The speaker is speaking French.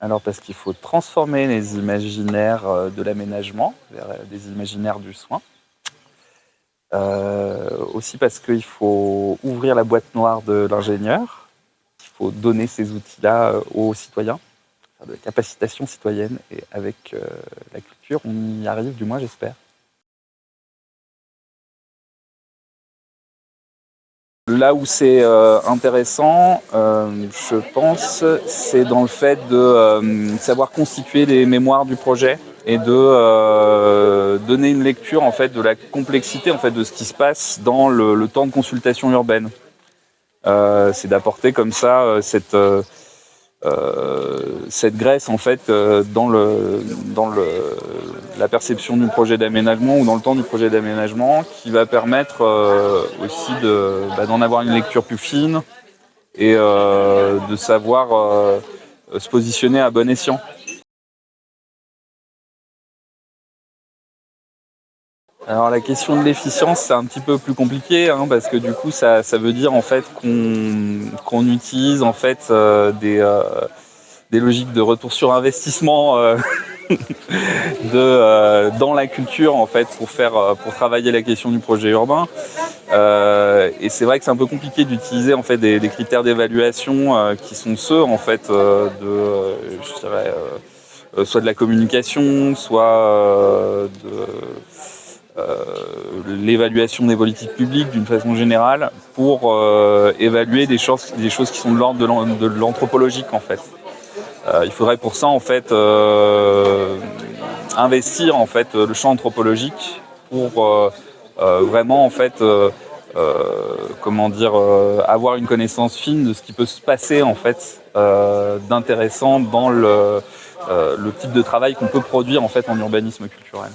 Alors parce qu'il faut transformer les imaginaires de l'aménagement vers des imaginaires du soin. Aussi parce qu'il faut ouvrir la boîte noire de l'ingénieur. Il faut donner ces outils-là aux citoyens, faire de la capacitation citoyenne. Et avec la culture, on y arrive, du moins j'espère. Là où c'est intéressant, je pense, c'est dans le fait de savoir constituer les mémoires du projet et de donner une lecture en fait de la complexité en fait de ce qui se passe dans le temps de consultation urbaine. C'est d'apporter comme ça cette graisse en fait dans la perception du projet d'aménagement ou dans le temps du projet d'aménagement qui va permettre aussi d'en avoir une lecture plus fine et de savoir se positionner à bon escient. Alors la question de l'efficience, c'est un petit peu plus compliqué parce que du coup ça veut dire en fait qu'on utilise en fait des logiques de retour sur investissement dans la culture en fait pour travailler la question du projet urbain. Et c'est vrai que c'est un peu compliqué d'utiliser en fait des critères d'évaluation qui sont ceux en fait je dirais soit de la communication, soit l'évaluation des politiques publiques d'une façon générale pour évaluer des choses qui sont de l'ordre de l'anthropologique en fait. Il faudrait pour ça en fait investir en fait le champ anthropologique pour vraiment en fait avoir une connaissance fine de ce qui peut se passer en fait d'intéressant dans le type de travail qu'on peut produire en fait en urbanisme culturel.